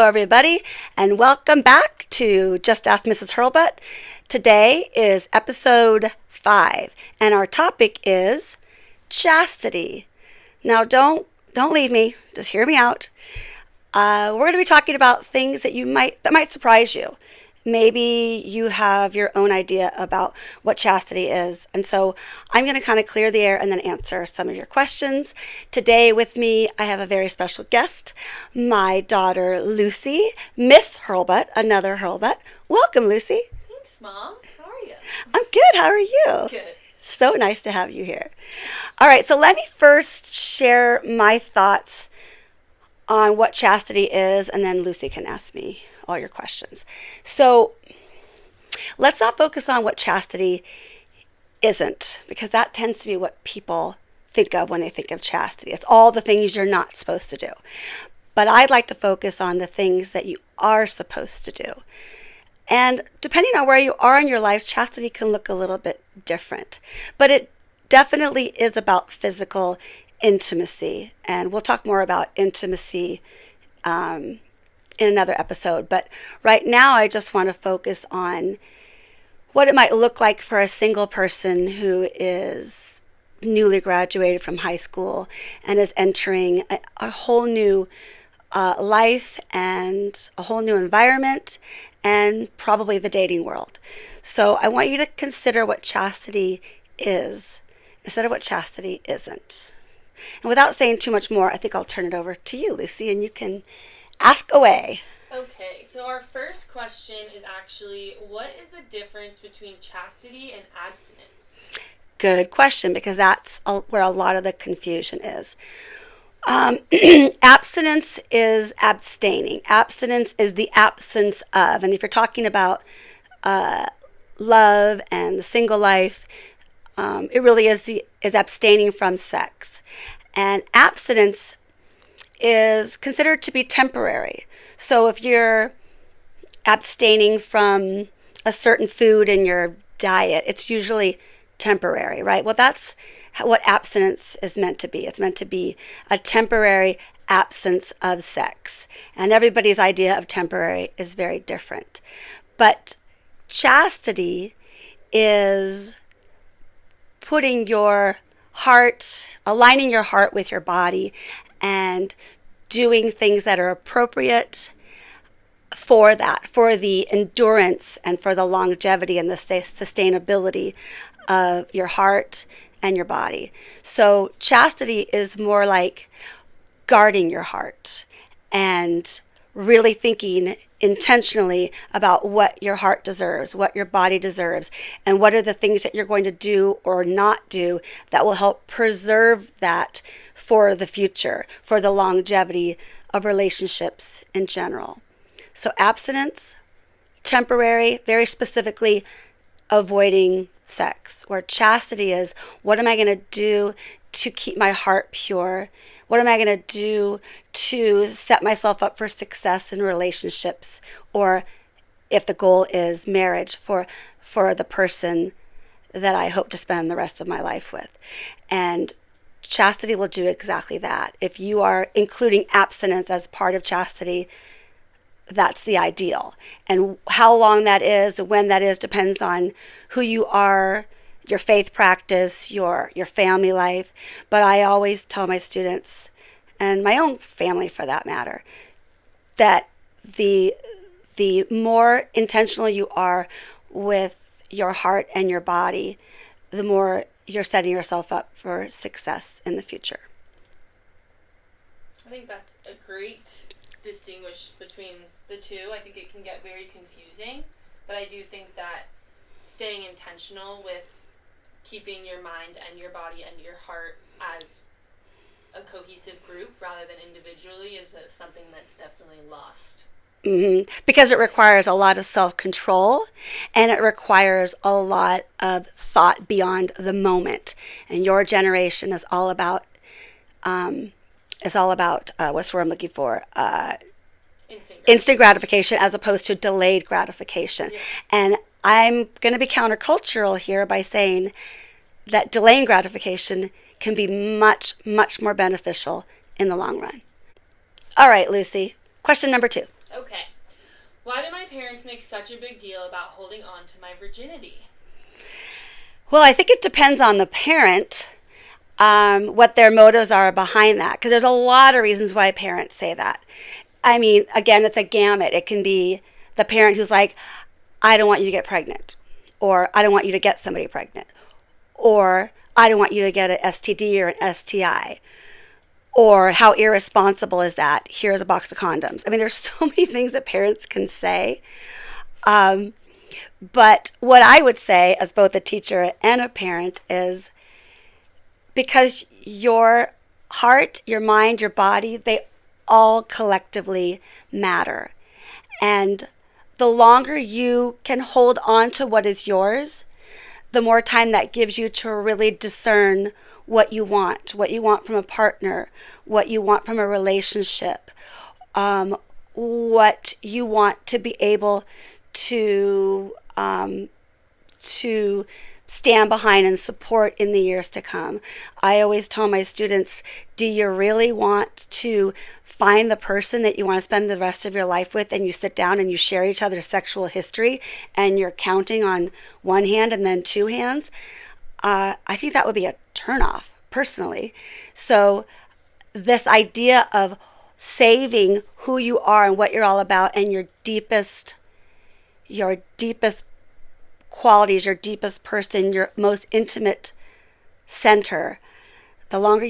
everybody, and welcome back to Just Ask Mrs. Hurlbut. Today is episode 5, and our topic is chastity. Now, don't leave me. Just hear me out. We're going to be talking about things that might surprise you. Maybe you have your own idea about what chastity is. And so I'm going to kind of clear the air and then answer some of your questions. Today with me, I have a very special guest, my daughter, Lucy, Miss Hurlbut, another Hurlbut. Welcome, Lucy. Thanks, Mom. How are you? I'm good. How are you? Good. So nice to have you here. All right, so let me first share my thoughts on what chastity is, and then Lucy can ask me all your questions. So let's not focus on what chastity isn't, because that tends to be what people think of when they think of chastity. It's all the things you're not supposed to do. But I'd like to focus on the things that you are supposed to do. And depending on where you are in your life, chastity can look a little bit different. But it definitely is about physical intimacy. And we'll talk more about intimacy in another episode. But right now, I just want to focus on what it might look like for a single person who is newly graduated from high school and is entering a whole new life and a whole new environment and probably the dating world. So I want you to consider what chastity is instead of what chastity isn't. And without saying too much more, I think I'll turn it over to you, Lucy, and you can ask away. Okay, so our first question is actually, what is the difference between chastity and abstinence? Good question, because that's where a lot of the confusion is. Abstinence is abstaining. Abstinence is the absence of. And if you're talking about love and the single life, it really is abstaining from sex. And abstinence is considered to be temporary. So if you're abstaining from a certain food in your diet, it's usually temporary, right? Well, that's what abstinence is meant to be. It's meant to be a temporary absence of sex. And everybody's idea of temporary is very different. But chastity is putting your heart, aligning your heart with your body, and doing things that are appropriate for that, for the endurance and for the longevity and the sustainability of your heart and your body. So chastity is more like guarding your heart and really thinking intentionally about what your heart deserves, what your body deserves, and what are the things that you're going to do or not do that will help preserve that for the future, for the longevity of relationships in general. So abstinence, temporary, very specifically avoiding sex, where chastity is, what am I going to do to keep my heart pure? What am I going to do to set myself up for success in relationships, or if the goal is marriage, for the person that I hope to spend the rest of my life with? And chastity will do exactly that. If you are including abstinence as part of chastity, that's the ideal. And how long that is, when that is, depends on who you are, your faith practice, your family life. But I always tell my students, and my own family for that matter, that the more intentional you are with your heart and your body, the more you're setting yourself up for success in the future. I think that's a great distinguish between the two. I think it can get very confusing, but I do think that staying intentional with keeping your mind and your body and your heart as a cohesive group rather than individually is something that's definitely lost. Mm-hmm. Because it requires a lot of self-control, and it requires a lot of thought beyond the moment. And your generation is all about what's the word I'm looking for? Instant gratification as opposed to delayed gratification. Yeah. And I'm going to be countercultural here by saying that delaying gratification can be much, much more beneficial in the long run. All right, Lucy. Question number 2. Okay. Why do my parents make such a big deal about holding on to my virginity? Well, I think it depends on the parent, what their motives are behind that. Because there's a lot of reasons why parents say that. I mean, again, it's a gamut. It can be the parent who's like, I don't want you to get pregnant, or I don't want you to get somebody pregnant, or I don't want you to get an STD or an STI, or how irresponsible is that? Here's a box of condoms. I mean, there's so many things that parents can say. But what I would say, as both a teacher and a parent, is because your heart, your mind, your body, they all collectively matter. And the longer you can hold on to what is yours, the more time that gives you to really discern what you want from a partner, what you want from a relationship, what you want to be able to stand behind and support in the years to come. I always tell my students, do you really want to find the person that you want to spend the rest of your life with, and you sit down and you share each other's sexual history and you're counting on one hand and then two hands? I think that would be a turnoff, personally. So this idea of saving who you are and what you're all about and your deepest qualities, your deepest person, your most intimate center, the longer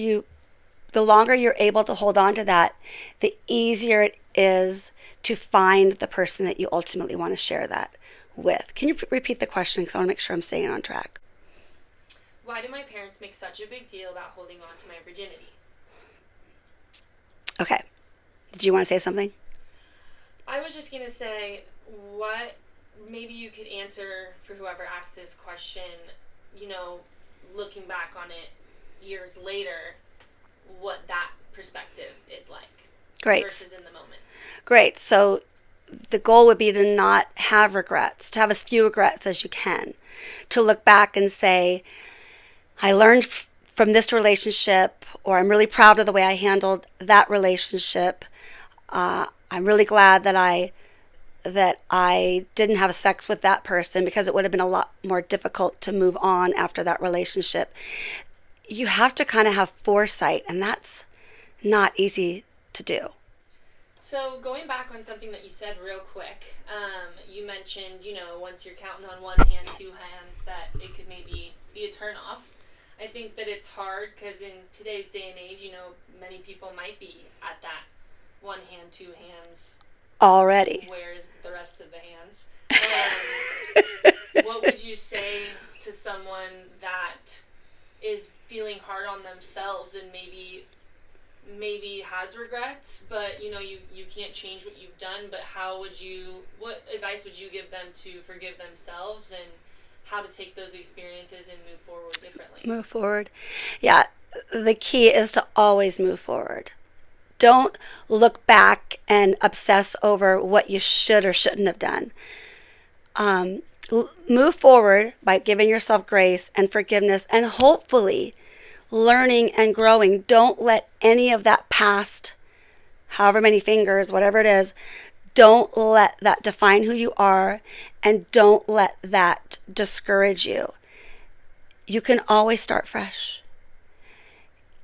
you're able to hold on to that, the easier it is to find the person that you ultimately want to share that with. Can you repeat the question, because I want to make sure I'm staying on track? Why do my parents make such a big deal about holding on to my virginity? Okay. Did you want to say something? I was just going to say, what maybe you could answer for whoever asked this question, looking back on it years later, what that perspective is like. Great. Versus in the moment. Great. So the goal would be to not have regrets, to have as few regrets as you can, to look back and say, I learned from this relationship, or I'm really proud of the way I handled that relationship. I'm really glad that I didn't have sex with that person, because it would have been a lot more difficult to move on after that relationship. You have to kind of have foresight, and that's not easy to do. So going back on something that you said real quick, you mentioned, once you're counting on one hand, two hands, that it could maybe be a turnoff. I think that it's hard because in today's day and age, many people might be at that one hand, two hands already. Where's the rest of the hands? What would you say to someone that is feeling hard on themselves and maybe has regrets, but you can't change what you've done, but what advice would you give them to forgive themselves and how to take those experiences and move forward differently? Move forward. Yeah, the key is to always move forward. Don't look back and obsess over what you should or shouldn't have done. Move forward by giving yourself grace and forgiveness and hopefully learning and growing. Don't let any of that past, however many fingers, whatever it is, don't let that define who you are, and don't let that discourage you. You can always start fresh.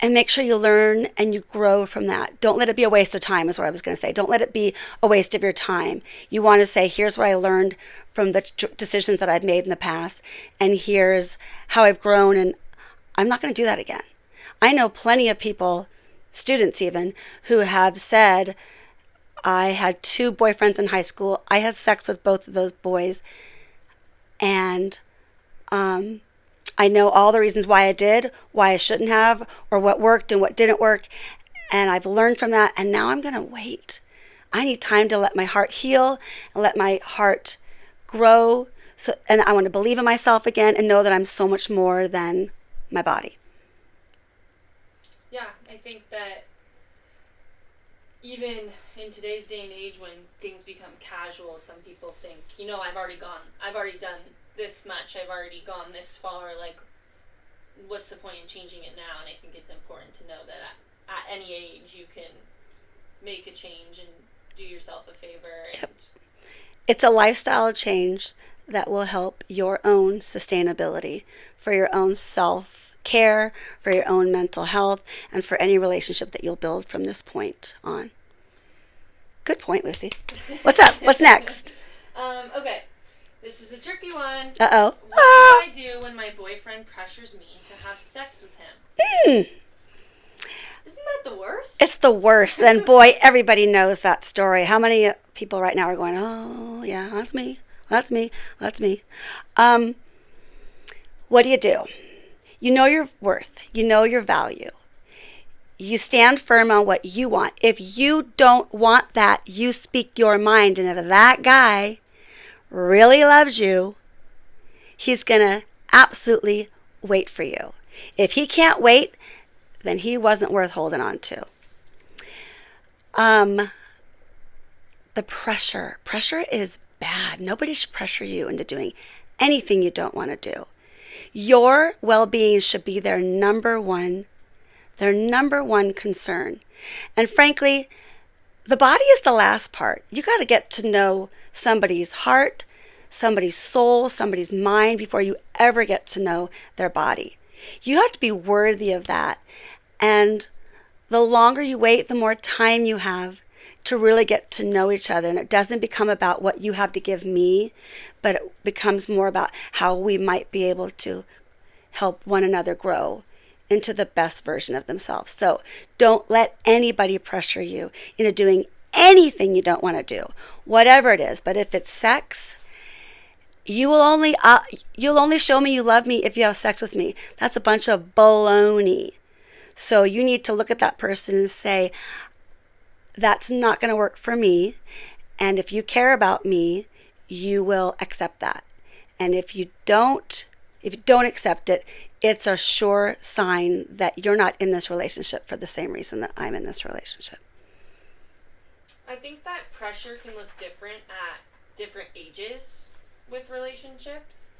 And make sure you learn and you grow from that. Don't let it be a waste of time, is what I was going to say. Don't let it be a waste of your time. You want to say, here's what I learned from the decisions that I've made in the past, and here's how I've grown, and I'm not going to do that again. I know plenty of people, students even, who have said, I had 2 boyfriends in high school. I had sex with both of those boys, and I know all the reasons why I did, why I shouldn't have, or what worked and what didn't work. And I've learned from that. And now I'm going to wait. I need time to let my heart heal and let my heart grow. And I want to believe in myself again and know that I'm so much more than my body. Yeah, I think that even in today's day and age when things become casual, some people think, I've already done this much, I've already gone this far, like, what's the point in changing it now? And I think it's important to know that at any age you can make a change and do yourself a favor. And Yep. It's a lifestyle change that will help your own sustainability, for your own self-care, for your own mental health, and for any relationship that you'll build from this point on. Good point, Lucy. What's up? What's next? Okay. This is a tricky one. Uh-oh. What do I do when my boyfriend pressures me to have sex with him? Isn't that the worst? It's the worst. And boy, everybody knows that story. How many people right now are going, oh, yeah, that's me. That's me. That's me. What do? You know your worth. You know your value. You stand firm on what you want. If you don't want that, you speak your mind. And if that guy really loves you, he's going to absolutely wait for you. If he can't wait, then he wasn't worth holding on to. The pressure. Pressure is bad. Nobody should pressure you into doing anything you don't want to do. Your well-being should be their number one concern. And frankly, the body is the last part. You got to get to know somebody's heart, somebody's soul, somebody's mind before you ever get to know their body. You have to be worthy of that. And the longer you wait, the more time you have to really get to know each other. And it doesn't become about what you have to give me, but it becomes more about how we might be able to help one another grow into the best version of themselves. So don't let anybody pressure you into doing anything you don't want to do, whatever it is. But if it's sex, you'll only show me you love me if you have sex with me. That's a bunch of baloney. So you need to look at that person and say, that's not going to work for me. And if you care about me, you will accept that. And if you don't accept it, it's a sure sign that you're not in this relationship for the same reason that I'm in this relationship. I think that pressure can look different at different ages with relationships.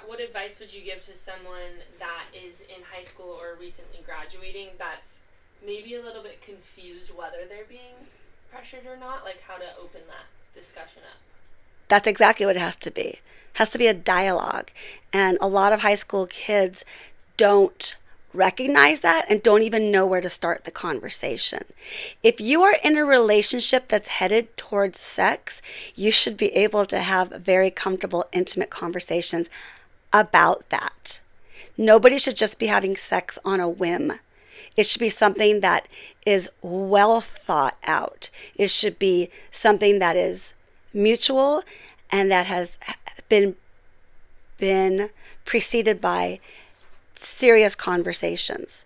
What advice would you give to someone that is in high school or recently graduating that's maybe a little bit confused whether they're being pressured or not? Like how to open that discussion up. That's exactly what it has to be. It has to be a dialogue. And a lot of high school kids don't recognize that and don't even know where to start the conversation. If you are in a relationship that's headed towards sex, you should be able to have very comfortable, intimate conversations about that. Nobody should just be having sex on a whim. It should be something that is well thought out. It should be something that is mutual and that has been preceded by serious conversations.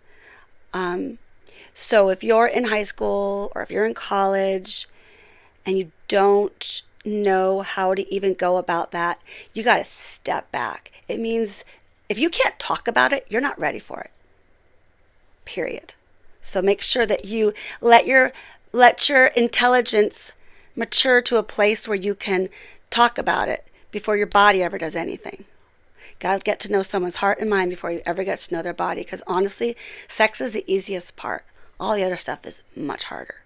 So if you're in high school or if you're in college and you don't know how to even go about that, you got to step back. It means if you can't talk about it, you're not ready for it. Period. So make sure that you let your intelligence mature to a place where you can talk about it before your body ever does anything. Got to get to know someone's heart and mind before you ever get to know their body, because honestly, sex is the easiest part. All the other stuff is much harder.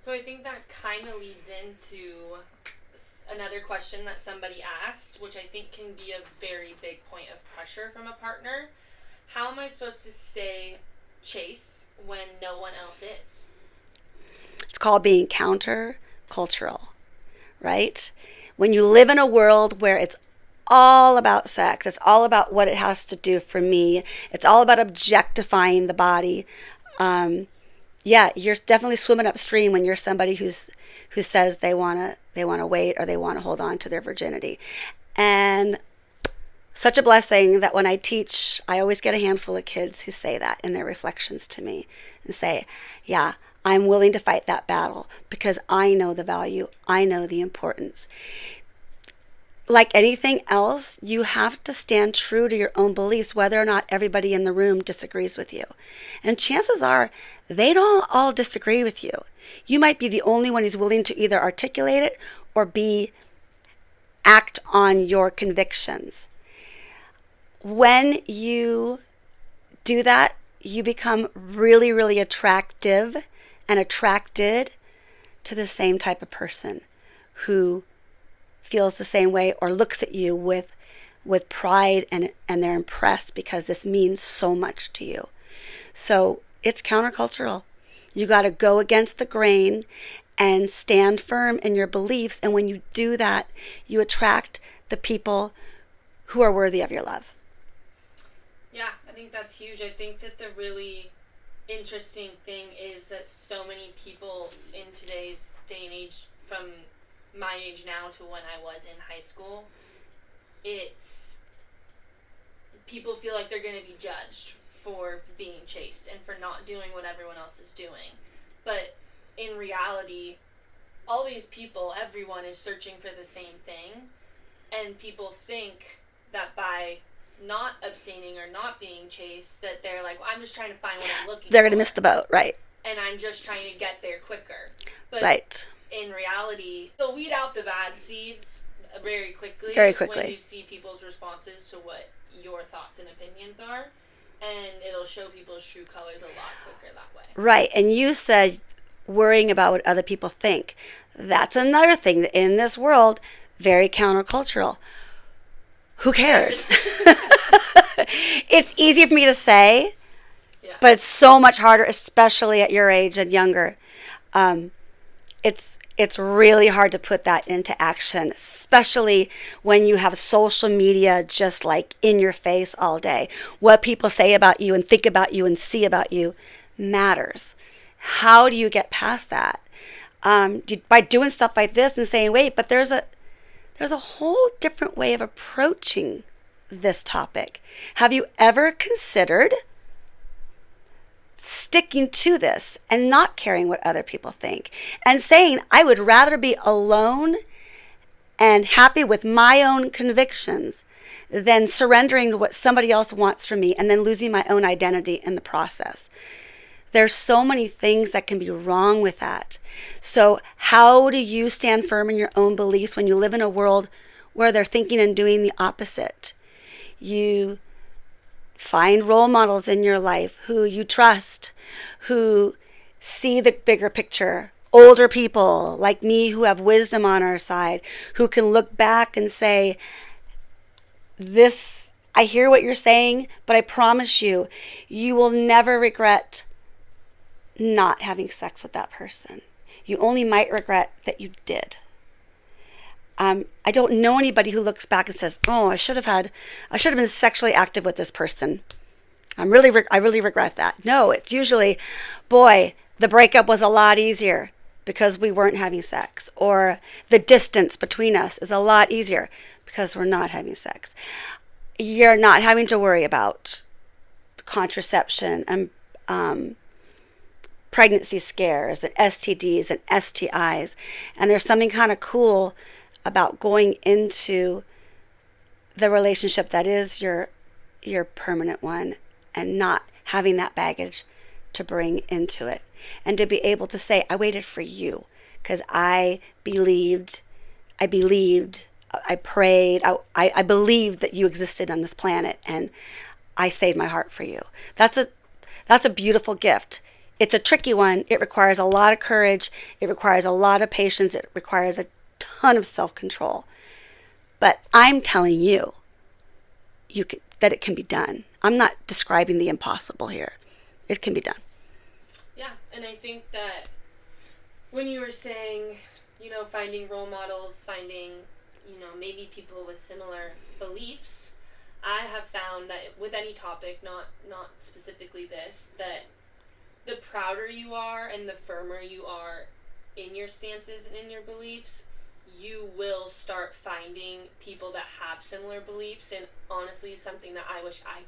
So I think that kind of leads into another question that somebody asked, which I think can be a very big point of pressure from a partner. How am I supposed to stay chaste when no one else is? It's called being counter-cultural, right? When you live in a world where it's all about sex, it's all about what it has to do for me, it's all about objectifying the body, you're definitely swimming upstream when you're somebody who says they want to wait or they want to hold on to their virginity. And such a blessing that when I teach, I always get a handful of kids who say that in their reflections to me and say, yeah, I'm willing to fight that battle because I know the value, I know the importance. Like anything else, you have to stand true to your own beliefs, whether or not everybody in the room disagrees with you. And chances are, they don't all disagree with you. You might be the only one who's willing to either articulate it or act on your convictions. When you do that, you become really, really attractive and attracted to the same type of person who feels the same way or looks at you with pride, and they're impressed because this means so much to you. So it's countercultural. You got to go against the grain and stand firm in your beliefs. And when you do that, you attract the people who are worthy of your love. Yeah, I think that's huge. I think that the really interesting thing is that so many people in today's day and age, from my age now to when I was in high school, it's people feel like they're going to be judged for being chaste and for not doing what everyone else is doing. But in reality, all these people, everyone is searching for the same thing, and people think that by not abstaining or not being chaste, that they're like, well, I'm just trying to find what I'm looking for. They're going to miss the boat, right? And I'm just trying to get there quicker. But right. In reality, you'll weed out the bad seeds very quickly. Very quickly. When you see people's responses to what your thoughts and opinions are. And it'll show people's true colors a lot quicker that way. Right. And you said worrying about what other people think. That's another thing that in this world, very countercultural. Who cares? It's easy for me to say, yeah. But it's so much harder, especially at your age and younger. It's really hard to put that into action, especially when you have social media just like in your face all day. What people say about you and think about you and see about you matters. How do you get past that? By doing stuff like this and saying, wait, but there's a whole different way of approaching this topic. Have you ever considered sticking to this and not caring what other people think and saying, I would rather be alone and happy with my own convictions than surrendering to what somebody else wants from me and then losing my own identity in the process? There's so many things that can be wrong with that. So how do you stand firm in your own beliefs when you live in a world where they're thinking and doing the opposite? You find role models in your life who you trust, who see the bigger picture. Older people like me who have wisdom on our side, who can look back and say, this, I hear what you're saying, but I promise you, you will never regret not having sex with that person. You only might regret that you did. I don't know anybody who looks back and says, "Oh, I should have been sexually active with this person. I really regret that." No, it's usually, boy, the breakup was a lot easier because we weren't having sex, or the distance between us is a lot easier because we're not having sex. You're not having to worry about contraception and pregnancy scares and STDs and STIs. And there's something kind of cool about going into the relationship that is your permanent one and not having that baggage to bring into it. And to be able to say, I waited for you because I believed, I prayed, I believed that you existed on this planet, and I saved my heart for you. That's a beautiful gift. It's a tricky one. It requires a lot of courage. It requires a lot of patience. It requires a ton of self-control. But I'm telling you, that it can be done. I'm not describing the impossible here. It can be done. Yeah, and I think that when you were saying, finding role models, finding, maybe people with similar beliefs, I have found that with any topic, not specifically this, that the prouder you are and the firmer you are in your stances and in your beliefs, you will start finding people that have similar beliefs. And honestly, something that I wish I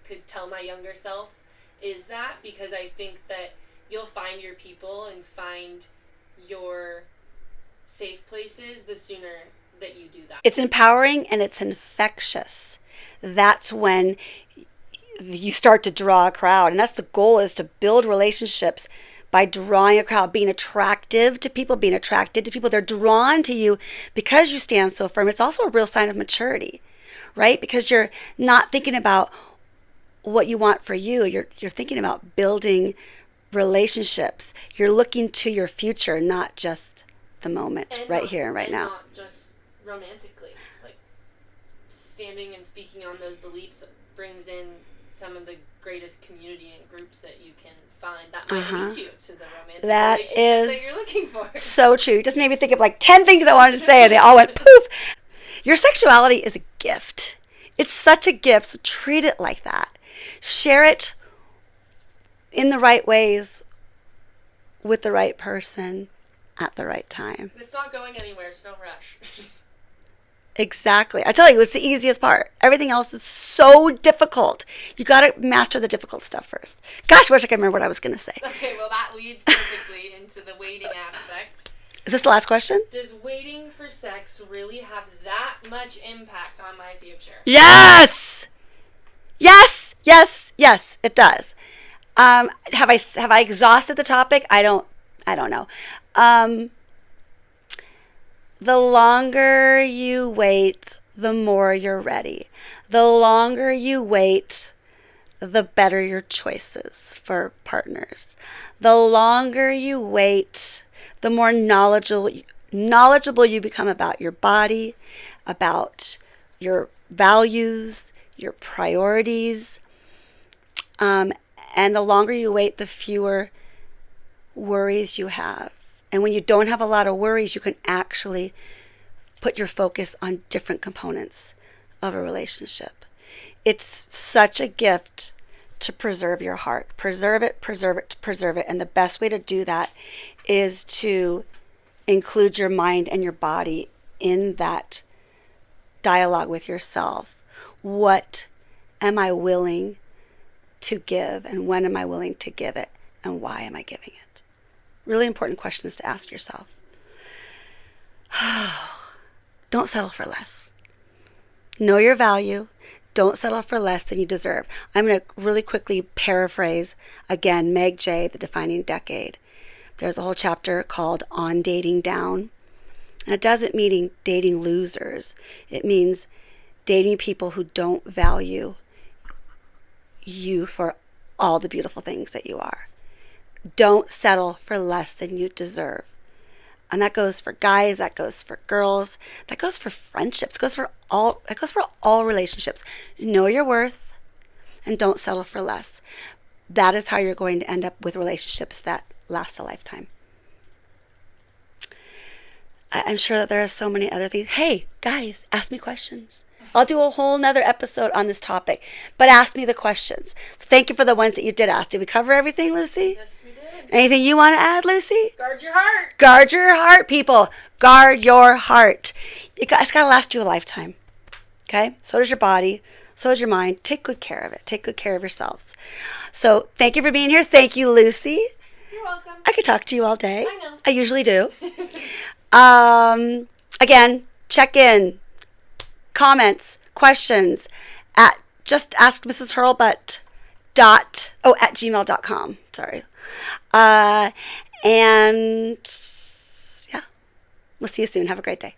could tell my younger self is that, because I think that you'll find your people and find your safe places the sooner that you do that. It's empowering and it's infectious. That's when you start to draw a crowd. And that's the goal, is to build relationships by drawing a crowd, being attractive to people, They're drawn to you because you stand so firm. It's also a real sign of maturity, right? Because you're not thinking about what you want for you. You're thinking about building relationships. You're looking to your future, not just the moment, and right not, here and right and now. not just romantically. Like, standing and speaking on those beliefs brings in some of the greatest community and groups that you can find that might lead you to the romantic relationship that you're looking for. So true. You just made me think of like 10 things I wanted to say, and they all went poof. Your sexuality is a gift. It's such a gift, so treat it like that. Share it in the right ways with the right person at the right time. It's not going anywhere, so don't rush. Exactly. I tell you, it's the easiest part. Everything else is so difficult. You got to master the difficult stuff first. Gosh, I wish I could remember what I was going to say. Okay, well, that leads perfectly into the waiting aspect. Is this the last question? Does waiting for sex really have that much impact on my future? Yes! Yes, yes, yes, it does. Have I exhausted the topic? I don't know. The longer you wait, the more you're ready. The longer you wait, the better your choices for partners. The longer you wait, the more knowledgeable you become about your body, about your values, your priorities. And the longer you wait, the fewer worries you have. And when you don't have a lot of worries, you can actually put your focus on different components of a relationship. It's such a gift to preserve your heart. Preserve it, preserve it, preserve it. And the best way to do that is to include your mind and your body in that dialogue with yourself. What am I willing to give, and when am I willing to give it, and why am I giving it? Really important questions to ask yourself. Don't settle for less. Know your value. Don't settle for less than you deserve. I'm going to really quickly paraphrase again Meg J, The Defining Decade. There's a whole chapter called On Dating Down. And it doesn't mean dating losers. It means dating people who don't value you for all the beautiful things that you are. Don't settle for less than you deserve. And that goes for guys, that goes for girls, that goes for friendships, that goes for all relationships. Know your worth and don't settle for less. That is how you're going to end up with relationships that last a lifetime. I'm sure that there are so many other things. Hey, guys, ask me questions. I'll do a whole nother episode on this topic, but ask me the questions. So thank you for the ones that you did ask. Did we cover everything, Lucy? Yes, we did. Anything you want to add, Lucy? Guard your heart. Guard your heart, people. Guard your heart. It's got to last you a lifetime. Okay? So does your body. So does your mind. Take good care of it. Take good care of yourselves. So thank you for being here. Thank you, Lucy. You're welcome. I could talk to you all day. I know. I usually do. Again, check in. Comments, questions at justaskmrshurlbut at gmail.com. Sorry. And yeah, we'll see you soon. Have a great day.